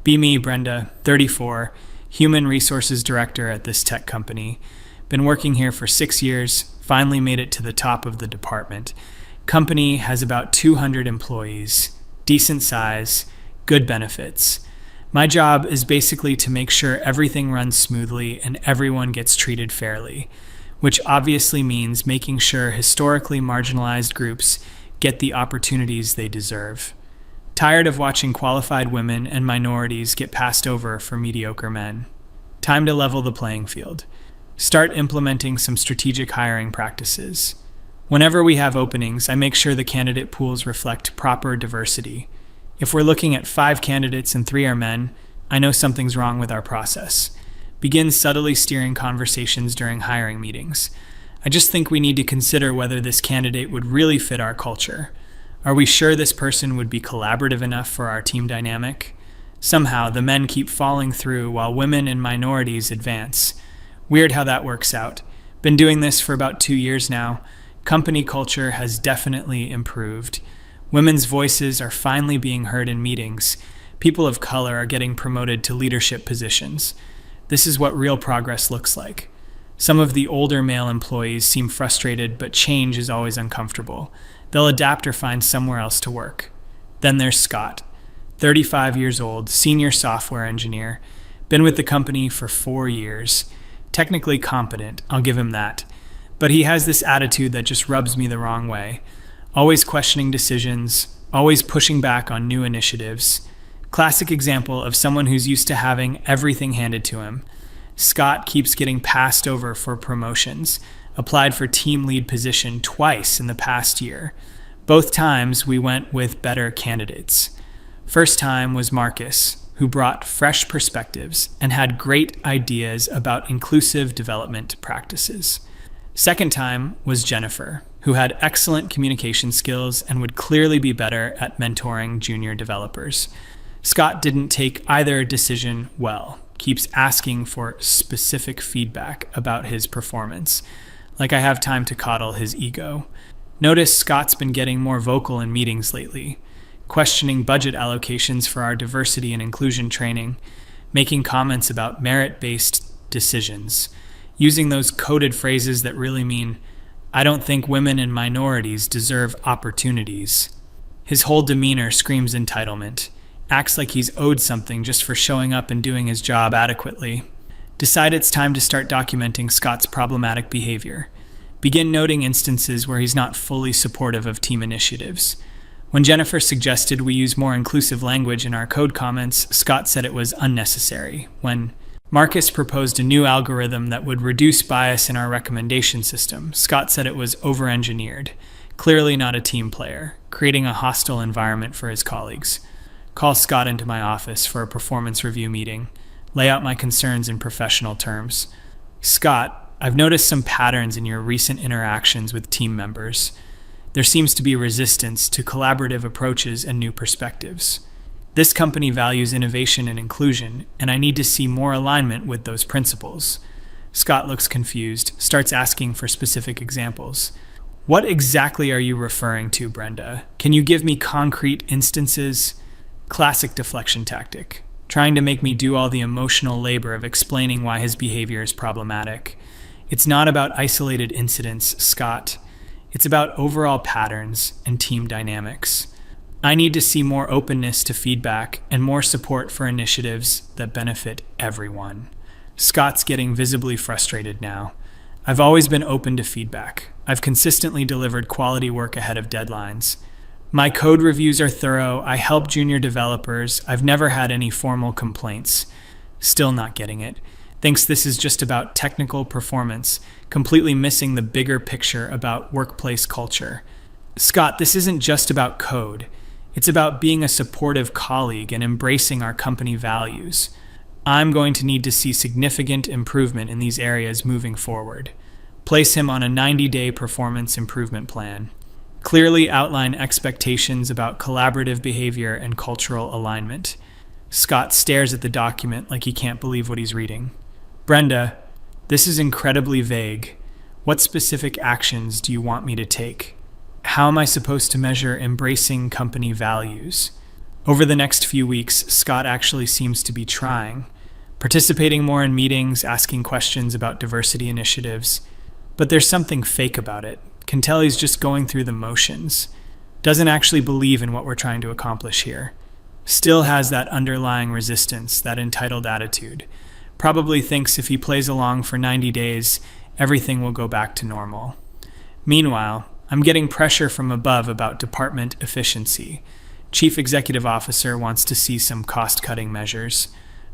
Be me, Brenda, 34, Human Resources Director at this tech company. Been working here for 6 years, finally made it to the top of the department. Company has about 200 employees, decent size, good benefits. My job is basically to make sure everything runs smoothly and everyone gets treated fairly, which obviously means making sure historically marginalized groups get the opportunities they deserve. Tired of watching qualified women and minorities get passed over for mediocre men. Time to level the playing field. Start implementing some strategic hiring practices. Whenever we have openings, I make sure the candidate pools reflect proper diversity. If we're looking at 5 candidates and 3 are men, I know something's wrong with our process. Begin subtly steering conversations during hiring meetings. I just think we need to consider whether this candidate would really fit our culture. Are we sure this person would be collaborative enough for our team dynamic? Somehow, the men keep falling through while women and minorities advance. Weird how that works out. Been doing this for about 2 years now. Company culture has definitely improved. Women's voices are finally being heard in meetings. People of color are getting promoted to leadership positions. This is what real progress looks like. Some of the older male employees seem frustrated, but change is always uncomfortable. They'll adapt or find somewhere else to work. Then there's Scott, 35 years old, senior software engineer. Been with the company for 4 years. Technically competent, I'll give him that. But he has this attitude that just rubs me the wrong way. Always questioning decisions, always pushing back on new initiatives. Classic example of someone who's used to having everything handed to him. Scott keeps getting passed over for promotions. Applied for team lead position twice in the past year. Both times we went with better candidates. First time was Marcus, who brought fresh perspectives and had great ideas about inclusive development practices. Second time was Jennifer, who had excellent communication skills and would clearly be better at mentoring junior developers. Scott didn't take either decision well, keeps asking for specific feedback about his performance, like I have time to coddle his ego. Notice Scott's been getting more vocal in meetings lately, questioning budget allocations for our diversity and inclusion training, making comments about merit-based decisions, using those coded phrases that really mean, I don't think women and minorities deserve opportunities. His whole demeanor screams entitlement, acts like he's owed something just for showing up and doing his job adequately. Decide it's time to start documenting Scott's problematic behavior. Begin noting instances where he's not fully supportive of team initiatives. When Jennifer suggested we use more inclusive language in our code comments, Scott said it was unnecessary. When Marcus proposed a new algorithm that would reduce bias in our recommendation system, Scott said it was over-engineered, clearly not a team player, creating a hostile environment for his colleagues. Call Scott into my office for a performance review meeting. Lay out my concerns in professional terms. Scott, I've noticed some patterns in your recent interactions with team members. There seems to be resistance to collaborative approaches and new perspectives. This company values innovation and inclusion, and I need to see more alignment with those principles. Scott looks confused, starts asking for specific examples. What exactly are you referring to, Brenda? Can you give me concrete instances? Classic deflection tactic. Trying to make me do all the emotional labor of explaining why his behavior is problematic. It's not about isolated incidents, Scott. It's about overall patterns and team dynamics. I need to see more openness to feedback and more support for initiatives that benefit everyone. Scott's getting visibly frustrated now. I've always been open to feedback. I've consistently delivered quality work ahead of deadlines. My code reviews are thorough. I help junior developers. I've never had any formal complaints. Still not getting it. Thinks this is just about technical performance, completely missing the bigger picture about workplace culture. Scott, this isn't just about code. It's about being a supportive colleague and embracing our company values. I'm going to need to see significant improvement in these areas moving forward. Place him on a 90-day performance improvement plan. Clearly outline expectations about collaborative behavior and cultural alignment. Scott stares at the document like he can't believe what he's reading. Brenda, this is incredibly vague. What specific actions do you want me to take? How am I supposed to measure embracing company values? Over the next few weeks, Scott actually seems to be trying, participating more in meetings, asking questions about diversity initiatives. But there's something fake about it. Can tell he's just going through the motions. Doesn't actually believe in what we're trying to accomplish here. Still has that underlying resistance, that entitled attitude. Probably thinks if he plays along for 90 days, everything will go back to normal. Meanwhile, I'm getting pressure from above about department efficiency. Chief Executive Officer wants to see some cost-cutting measures.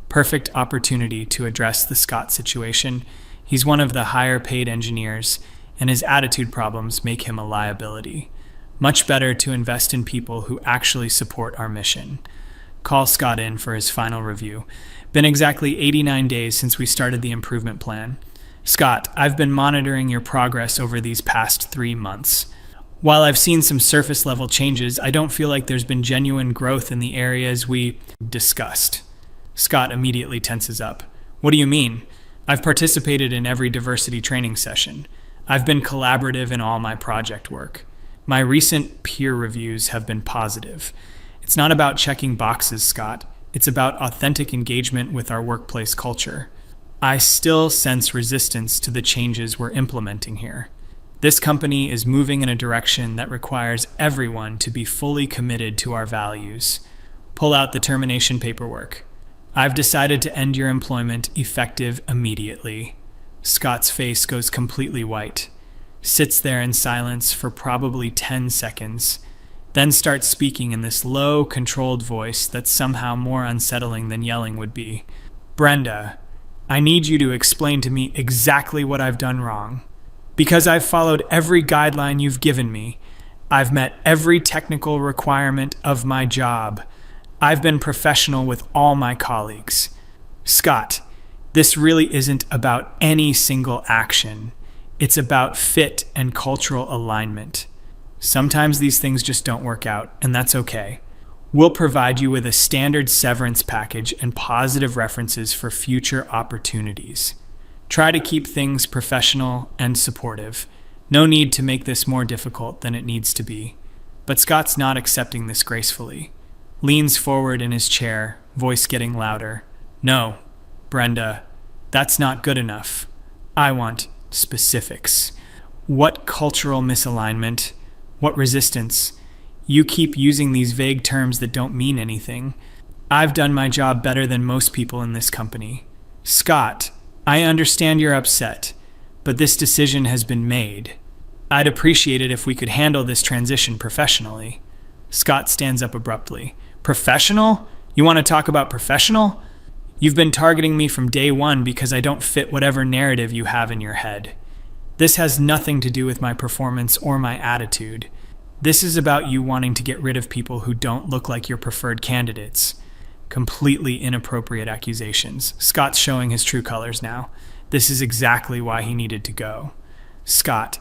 Perfect opportunity to address the Scott situation. He's one of the higher-paid engineers, and his attitude problems make him a liability. Much better to invest in people who actually support our mission. Call Scott in for his final review. Been exactly 89 days since we started the improvement plan. Scott, I've been monitoring your progress over these past 3 months. While I've seen some surface-level changes, I don't feel like there's been genuine growth in the areas we discussed. Scott immediately tenses up. What do you mean? I've participated in every diversity training session. I've been collaborative in all my project work. My recent peer reviews have been positive. It's not about checking boxes, Scott. It's about authentic engagement with our workplace culture. I still sense resistance to the changes we're implementing here. This company is moving in a direction that requires everyone to be fully committed to our values. Pull out the termination paperwork. I've decided to end your employment effective immediately. Scott's face goes completely white. Sits there in silence for probably 10 seconds, then starts speaking in this low, controlled voice that's somehow more unsettling than yelling would be. Brenda, I need you to explain to me exactly what I've done wrong. Because I've followed every guideline you've given me. I've met every technical requirement of my job. I've been professional with all my colleagues. Scott, this really isn't about any single action. It's about fit and cultural alignment. Sometimes these things just don't work out, and that's okay. We'll provide you with a standard severance package and positive references for future opportunities. Try to keep things professional and supportive. No need to make this more difficult than it needs to be. But Scott's not accepting this gracefully. Leans forward in his chair, voice getting louder. No, Brenda, that's not good enough. I want specifics. What cultural misalignment? What resistance? You keep using these vague terms that don't mean anything. I've done my job better than most people in this company. Scott, I understand you're upset, but this decision has been made. I'd appreciate it if we could handle this transition professionally. Scott stands up abruptly. Professional? You want to talk about professional? You've been targeting me from day one because I don't fit whatever narrative you have in your head. This has nothing to do with my performance or my attitude. This is about you wanting to get rid of people who don't look like your preferred candidates. Completely inappropriate accusations. Scott's showing his true colors now. This is exactly why he needed to go. Scott,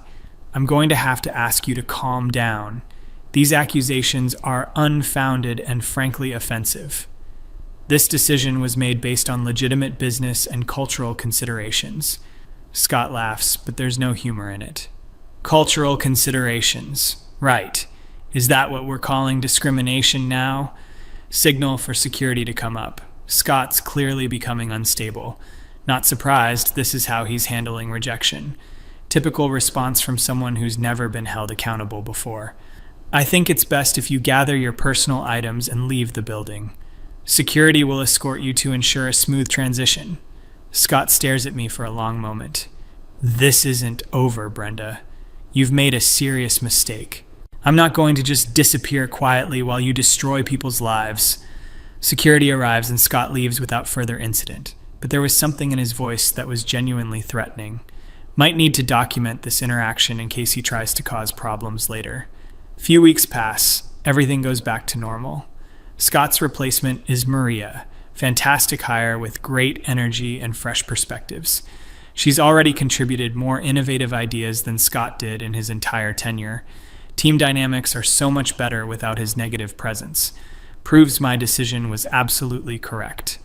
I'm going to have to ask you to calm down. These accusations are unfounded and frankly offensive. This decision was made based on legitimate business and cultural considerations. Scott laughs, but there's no humor in it. Cultural considerations. Right. Is that what we're calling discrimination now? Signal for security to come up. Scott's clearly becoming unstable. Not surprised, this is how he's handling rejection. Typical response from someone who's never been held accountable before. I think it's best if you gather your personal items and leave the building. Security will escort you to ensure a smooth transition. Scott stares at me for a long moment. This isn't over, Brenda. You've made a serious mistake. I'm not going to just disappear quietly while you destroy people's lives. Security arrives and Scott leaves without further incident, but there was something in his voice that was genuinely threatening. Might need to document this interaction in case he tries to cause problems later. Few weeks pass. Everything goes back to normal. Scott's replacement is Maria. Fantastic hire with great energy and fresh perspectives. She's already contributed more innovative ideas than Scott did in his entire tenure. Team dynamics are so much better without his negative presence. Proves my decision was absolutely correct.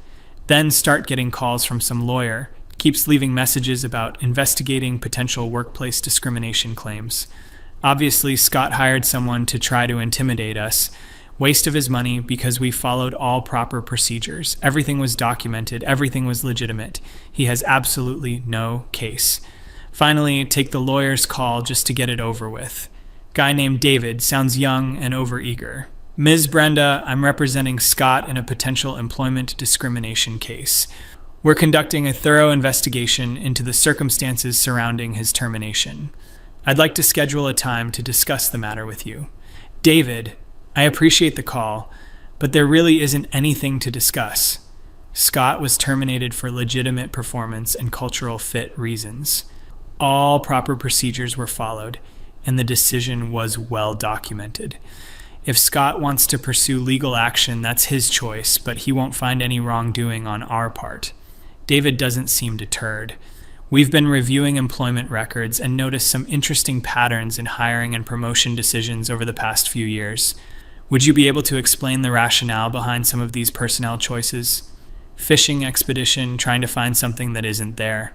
Then start getting calls from some lawyer. Keeps leaving messages about investigating potential workplace discrimination claims. Obviously, Scott hired someone to try to intimidate us. Waste of his money because we followed all proper procedures. Everything was documented. Everything was legitimate. He has absolutely no case. Finally, take the lawyer's call just to get it over with. Guy named David sounds young and overeager. Ms. Brenda, I'm representing Scott in a potential employment discrimination case. We're conducting a thorough investigation into the circumstances surrounding his termination. I'd like to schedule a time to discuss the matter with you. David, I appreciate the call, but there really isn't anything to discuss. Scott was terminated for legitimate performance and cultural fit reasons. All proper procedures were followed, and the decision was well documented. If Scott wants to pursue legal action, that's his choice, but he won't find any wrongdoing on our part. David doesn't seem deterred. We've been reviewing employment records and noticed some interesting patterns in hiring and promotion decisions over the past few years. Would you be able to explain the rationale behind some of these personnel choices? Fishing expedition, trying to find something that isn't there.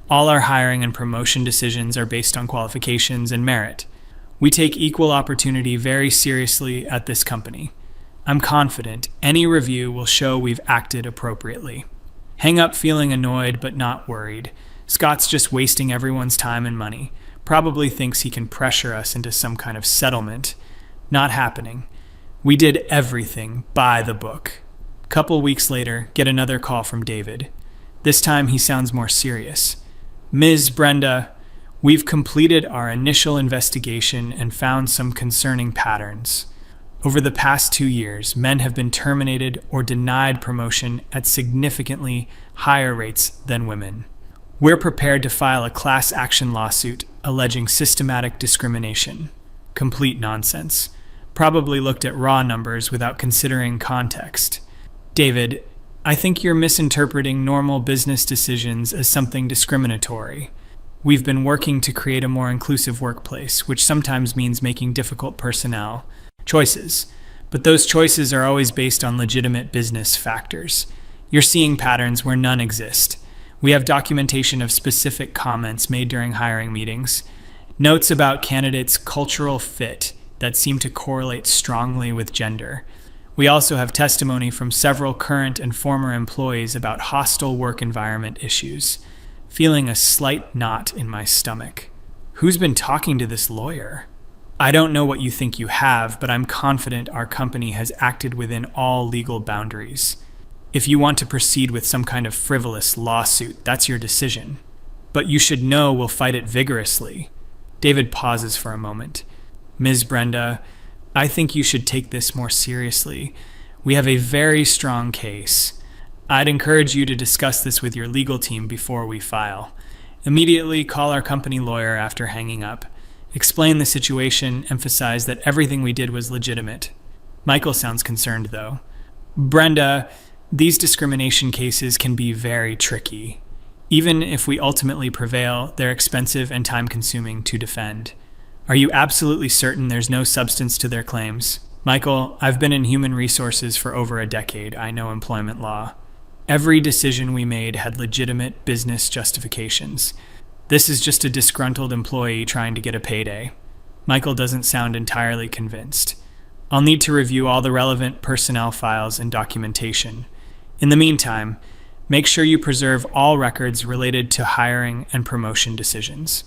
All our hiring and promotion decisions are based on qualifications and merit. We take equal opportunity very seriously at this company. I'm confident any review will show we've acted appropriately. Hang up feeling annoyed but not worried. Scott's just wasting everyone's time and money. Probably thinks he can pressure us into some kind of settlement. Not happening. We did everything by the book. Couple weeks later, get another call from David. This time he sounds more serious. Ms. Brenda, we've completed our initial investigation and found some concerning patterns. Over the past 2 years, men have been terminated or denied promotion at significantly higher rates than women. We're prepared to file a class action lawsuit alleging systematic discrimination. Complete nonsense. Probably looked at raw numbers without considering context. David, I think you're misinterpreting normal business decisions as something discriminatory. We've been working to create a more inclusive workplace, which sometimes means making difficult personnel choices. But those choices are always based on legitimate business factors. You're seeing patterns where none exist. We have documentation of specific comments made during hiring meetings, notes about candidates' cultural fit that seem to correlate strongly with gender. We also have testimony from several current and former employees about hostile work environment issues. Feeling a slight knot in my stomach. Who's been talking to this lawyer? I don't know what you think you have, but I'm confident our company has acted within all legal boundaries. If you want to proceed with some kind of frivolous lawsuit, that's your decision. But you should know we'll fight it vigorously. David pauses for a moment. Ms. Brenda, I think you should take this more seriously. We have a very strong case. I'd encourage you to discuss this with your legal team before we file. Immediately call our company lawyer after hanging up. Explain the situation, emphasize that everything we did was legitimate. Michael sounds concerned, though. Brenda, these discrimination cases can be very tricky. Even if we ultimately prevail, they're expensive and time-consuming to defend. Are you absolutely certain there's no substance to their claims? Michael, I've been in human resources for over a decade. I know employment law. Every decision we made had legitimate business justifications. This is just a disgruntled employee trying to get a payday. Michael doesn't sound entirely convinced. I'll need to review all the relevant personnel files and documentation. In the meantime, make sure you preserve all records related to hiring and promotion decisions.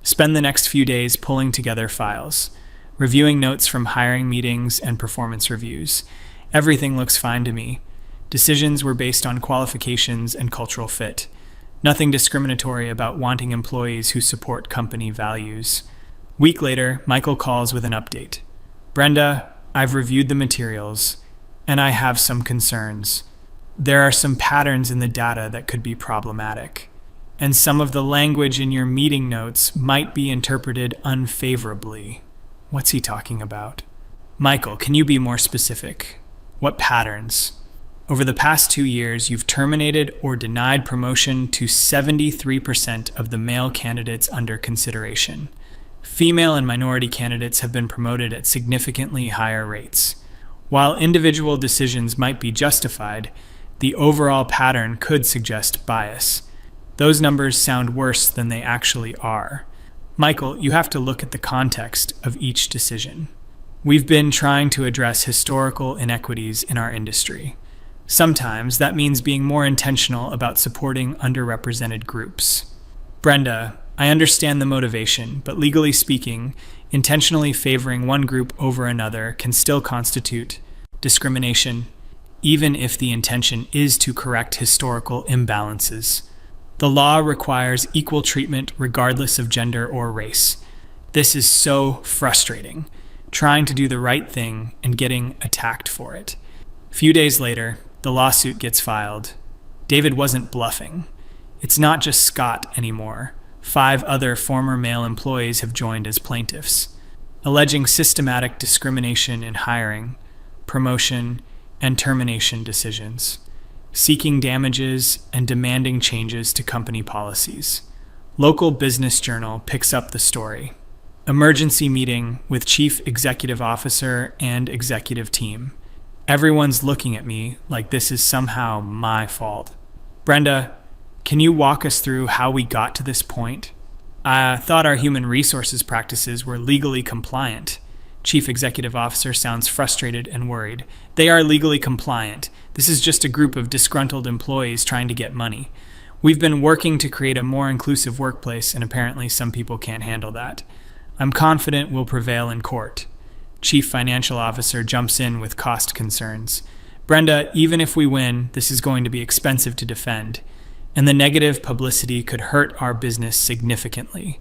Spend the next few days pulling together files, reviewing notes from hiring meetings and performance reviews. Everything looks fine to me. Decisions were based on qualifications and cultural fit. Nothing discriminatory about wanting employees who support company values. Week later, Michael calls with an update. Brenda, I've reviewed the materials, and I have some concerns. There are some patterns in the data that could be problematic, and some of the language in your meeting notes might be interpreted unfavorably. What's he talking about? Michael, can you be more specific? What patterns? Over the past 2 years, you've terminated or denied promotion to 73% of the male candidates under consideration. Female and minority candidates have been promoted at significantly higher rates. While individual decisions might be justified, the overall pattern could suggest bias. Those numbers sound worse than they actually are. Michael, you have to look at the context of each decision. We've been trying to address historical inequities in our industry. Sometimes that means being more intentional about supporting underrepresented groups. Brenda, I understand the motivation, but legally speaking, intentionally favoring one group over another can still constitute discrimination, even if the intention is to correct historical imbalances. The law requires equal treatment regardless of gender or race. This is so frustrating, trying to do the right thing and getting attacked for it. A few days later, the lawsuit gets filed. David wasn't bluffing. It's not just Scott anymore. 5 other former male employees have joined as plaintiffs, alleging systematic discrimination in hiring, promotion, and termination decisions, seeking damages and demanding changes to company policies. Local Business Journal picks up the story. Emergency meeting with Chief Executive Officer and executive team. Everyone's looking at me like this is somehow my fault. Brenda, can you walk us through how we got to this point? I thought our human resources practices were legally compliant. Chief Executive Officer sounds frustrated and worried. They are legally compliant. This is just a group of disgruntled employees trying to get money. We've been working to create a more inclusive workplace, and apparently some people can't handle that. I'm confident we'll prevail in court. Chief Financial Officer jumps in with cost concerns. Brenda, even if we win, this is going to be expensive to defend, and the negative publicity could hurt our business significantly.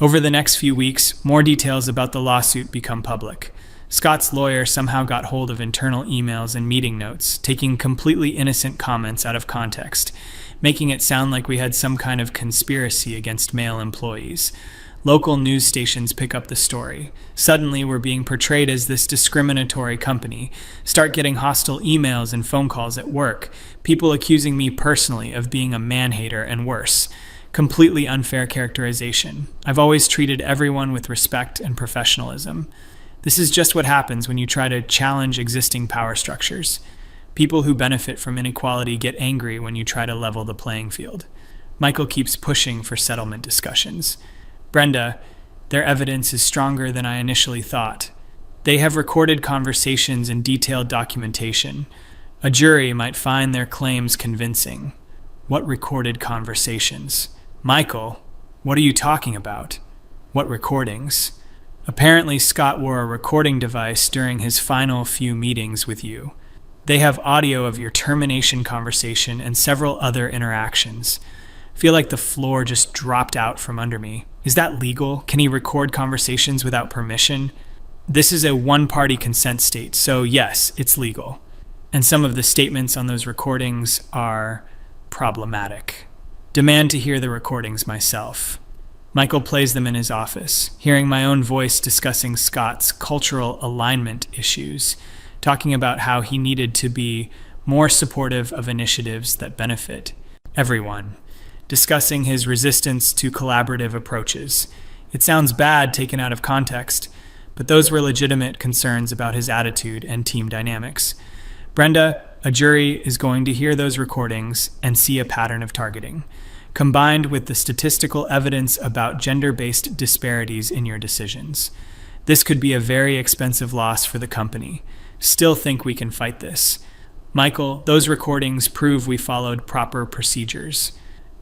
Over the next few weeks, more details about the lawsuit become public. Scott's lawyer somehow got hold of internal emails and meeting notes, taking completely innocent comments out of context, making it sound like we had some kind of conspiracy against male employees. Local news stations pick up the story. Suddenly, we're being portrayed as this discriminatory company. Start getting hostile emails and phone calls at work. People accusing me personally of being a man-hater and worse. Completely unfair characterization. I've always treated everyone with respect and professionalism. This is just what happens when you try to challenge existing power structures. People who benefit from inequality get angry when you try to level the playing field. Michael keeps pushing for settlement discussions. Brenda, their evidence is stronger than I initially thought. They have recorded conversations and detailed documentation. A jury might find their claims convincing. What recorded conversations? Michael, what are you talking about? What recordings? Apparently, Scott wore a recording device during his final few meetings with you. They have audio of your termination conversation and several other interactions. Feel like the floor just dropped out from under me. Is that legal? Can he record conversations without permission? This is a one-party consent state, so yes, it's legal. And some of the statements on those recordings are problematic. Demand to hear the recordings myself. Michael plays them in his office, hearing my own voice discussing Scott's cultural alignment issues, talking about how he needed to be more supportive of initiatives that benefit everyone, discussing his resistance to collaborative approaches. It sounds bad taken out of context, but those were legitimate concerns about his attitude and team dynamics. Brenda, a jury is going to hear those recordings and see a pattern of targeting, combined with the statistical evidence about gender-based disparities in your decisions. This could be a very expensive loss for the company. Still think we can fight this. Michael, those recordings prove we followed proper procedures.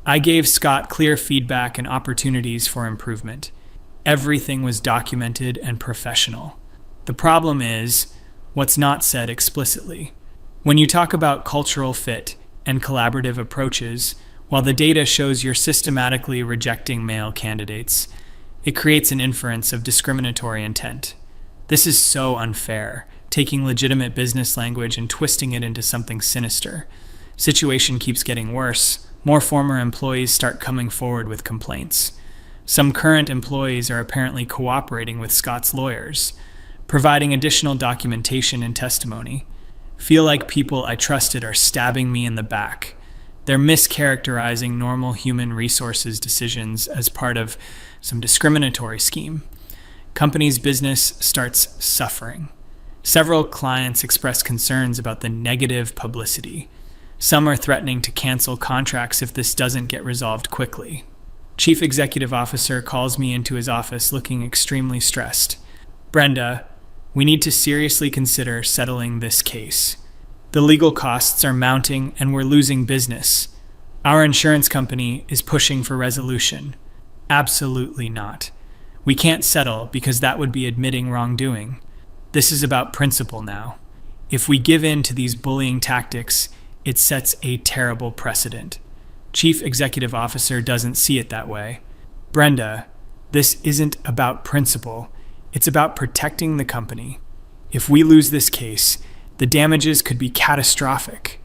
I gave Scott clear feedback and opportunities for improvement. Everything was documented and professional. The problem is what's not said explicitly. When you talk about cultural fit and collaborative approaches, while the data shows you're systematically rejecting male candidates, it creates an inference of discriminatory intent. This is so unfair, taking legitimate business language and twisting it into something sinister. Situation keeps getting worse. More former employees start coming forward with complaints. Some current employees are apparently cooperating with Scott's lawyers, providing additional documentation and testimony. Feel like people I trusted are stabbing me in the back. They're mischaracterizing normal human resources decisions as part of some discriminatory scheme. Company's business starts suffering. Several clients express concerns about the negative publicity. Some are threatening to cancel contracts if this doesn't get resolved quickly. Chief Executive Officer calls me into his office looking extremely stressed. Brenda, We need to seriously consider settling this case. The legal costs are mounting and we're losing business. Our insurance company is pushing for resolution. Absolutely not. We can't settle because that would be admitting wrongdoing. This is about principle now. If we give in to these bullying tactics, it sets a terrible precedent. Chief Executive Officer doesn't see it that way. Brenda, this isn't about principle. It's about protecting the company. If we lose this case, the damages could be catastrophic.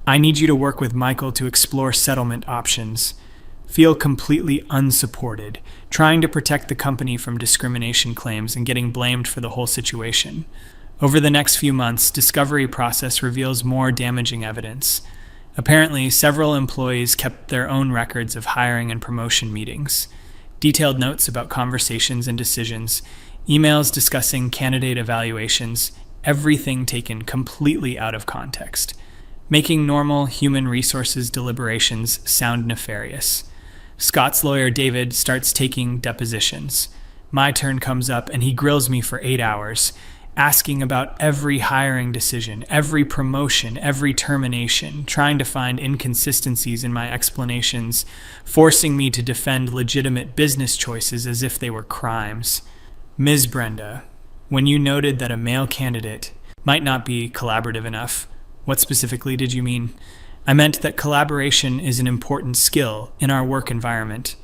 I need you to work with Michael to explore settlement options. Feel completely unsupported, trying to protect the company from discrimination claims and getting blamed for the whole situation. Over the next few months, discovery process reveals more damaging evidence. Apparently, several employees kept their own records of hiring and promotion meetings, detailed notes about conversations and decisions, emails discussing candidate evaluations, everything taken completely out of context, making normal human resources deliberations sound nefarious. Scott's lawyer, David, starts taking depositions. My turn comes up and he grills me for 8 hours, asking about every hiring decision, every promotion, every termination, trying to find inconsistencies in my explanations, forcing me to defend legitimate business choices as if they were crimes. Ms. Brenda, when you noted that a male candidate might not be collaborative enough, what specifically did you mean? I meant that collaboration is an important skill in our work environment.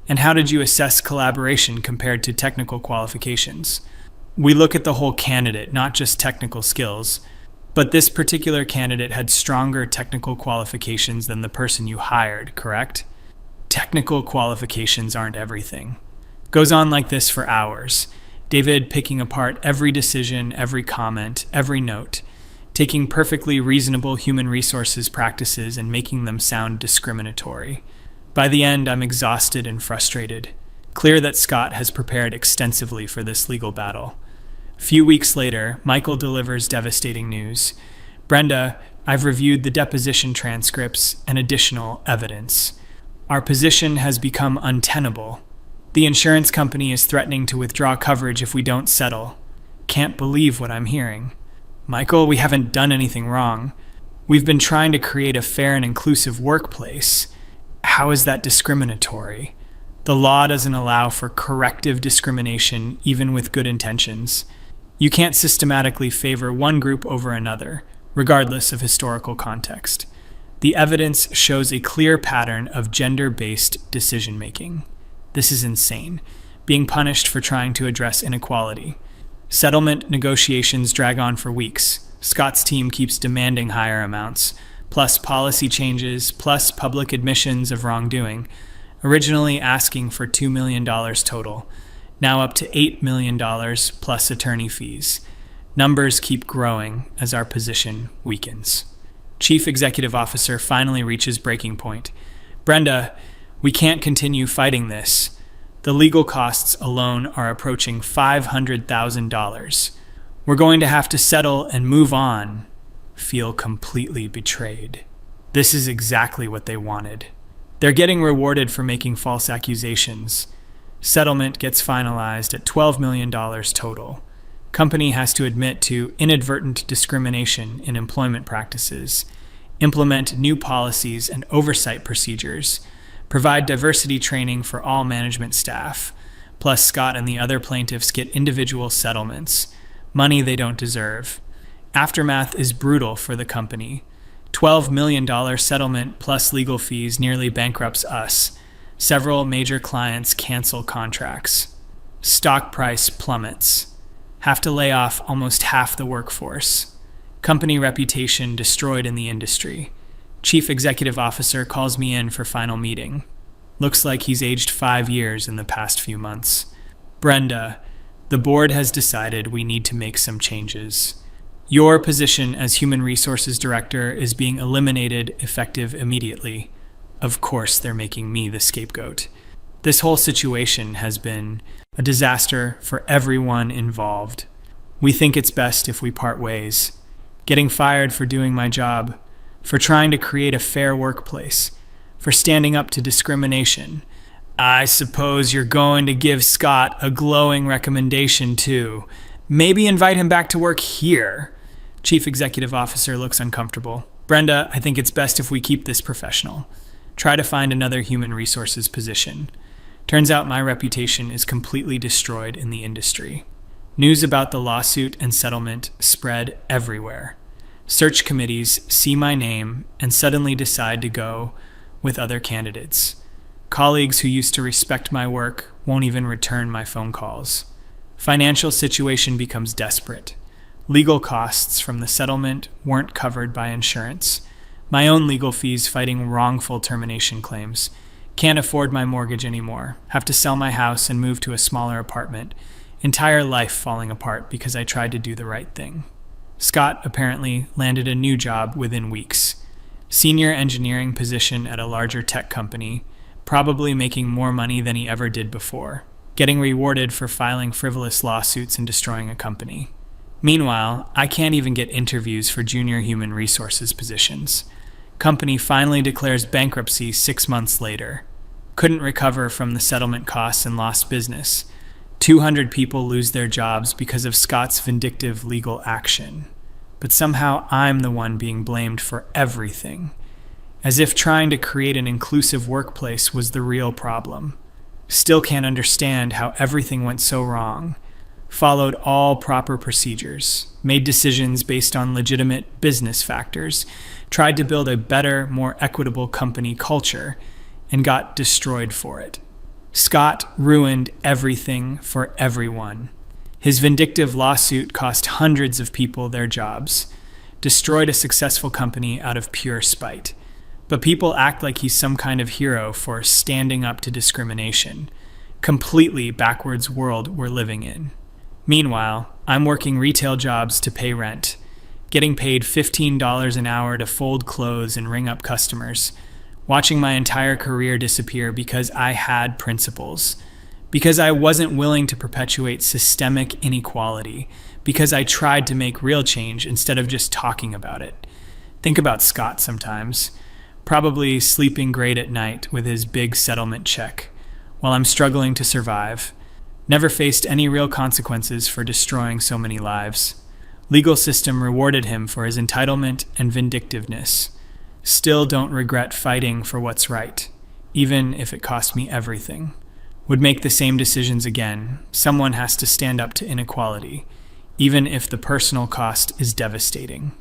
And how did you assess collaboration compared to technical qualifications? We look at the whole candidate, not just technical skills. But this particular candidate had stronger technical qualifications than the person you hired, correct? Technical qualifications aren't everything. Goes on like this for hours. David picking apart every decision, every comment, every note, taking perfectly reasonable human resources practices and making them sound discriminatory. By the end, I'm exhausted and frustrated. Clear that Scott has prepared extensively for this legal battle. A few weeks later, Michael delivers devastating news. Brenda, I've reviewed the deposition transcripts and additional evidence. Our position has become untenable. The insurance company is threatening to withdraw coverage if we don't settle. Can't believe what I'm hearing. Michael, we haven't done anything wrong. We've been trying to create a fair and inclusive workplace. How is that discriminatory? The law doesn't allow for corrective discrimination, even with good intentions. You can't systematically favor one group over another, regardless of historical context. The evidence shows a clear pattern of gender-based decision-making. This is insane, being punished for trying to address inequality. Settlement negotiations drag on for weeks. Scott's team keeps demanding higher amounts, plus policy changes, plus public admissions of wrongdoing, originally asking for $2 million total, now up to $8 million plus attorney fees. Numbers keep growing as our position weakens. Chief Executive Officer finally reaches breaking point. Brenda, we can't continue fighting this. The legal costs alone are approaching $500,000. We're going to have to settle and move on. Feel completely betrayed. This is exactly what they wanted. They're getting rewarded for making false accusations. Settlement gets finalized at $12 million total. Company has to admit to inadvertent discrimination in employment practices, implement new policies and oversight procedures, provide diversity training for all management staff, plus Scott and the other plaintiffs get individual settlements, money they don't deserve. Aftermath is brutal for the company. $12 million settlement plus legal fees nearly bankrupts us. Several major clients cancel contracts. Stock price plummets. Have to lay off almost half the workforce. Company reputation destroyed in the industry. Chief Executive Officer calls me in for final meeting. Looks like he's aged 5 years in the past few months. Brenda, the board has decided we need to make some changes. Your position as Human Resources Director is being eliminated effective immediately. Of course, they're making me the scapegoat. This whole situation has been a disaster for everyone involved. We think it's best if we part ways. Getting fired for doing my job, for trying to create a fair workplace, for standing up to discrimination. I suppose you're going to give Scott a glowing recommendation too. Maybe invite him back to work here. Chief Executive Officer looks uncomfortable. Brenda, I think it's best if we keep this professional. Try to find another human resources position. Turns out my reputation is completely destroyed in the industry. News about the lawsuit and settlement spread everywhere. Search committees see my name and suddenly decide to go with other candidates. Colleagues who used to respect my work won't even return my phone calls. Financial situation becomes desperate. Legal costs from the settlement weren't covered by insurance. My own legal fees fighting wrongful termination claims. Can't afford my mortgage anymore. Have to sell my house and move to a smaller apartment. Entire life falling apart because I tried to do the right thing. Scott apparently landed a new job within weeks. Senior engineering position at a larger tech company, probably making more money than he ever did before, getting rewarded for filing frivolous lawsuits and destroying a company. Meanwhile, I can't even get interviews for junior human resources positions. Company finally declares bankruptcy 6 months later. Couldn't recover from the settlement costs and lost business. 200 people lose their jobs because of Scott's vindictive legal action. But somehow I'm the one being blamed for everything, as if trying to create an inclusive workplace was the real problem. Still can't understand how everything went so wrong. Followed all proper procedures, made decisions based on legitimate business factors, tried to build a better, more equitable company culture, and got destroyed for it. Scott ruined everything for everyone. His vindictive lawsuit cost hundreds of people their jobs, destroyed a successful company out of pure spite. But people act like he's some kind of hero for standing up to discrimination. Completely backwards world we're living in. Meanwhile, I'm working retail jobs to pay rent, getting paid $15 an hour to fold clothes and ring up customers, watching my entire career disappear because I had principles, because I wasn't willing to perpetuate systemic inequality, because I tried to make real change instead of just talking about it. Think about Scott sometimes, probably sleeping great at night with his big settlement check, while I'm struggling to survive. Never faced any real consequences for destroying so many lives. Legal system rewarded him for his entitlement and vindictiveness. Still don't regret fighting for what's right, even if it cost me everything. Would make the same decisions again. Someone has to stand up to inequality, even if the personal cost is devastating.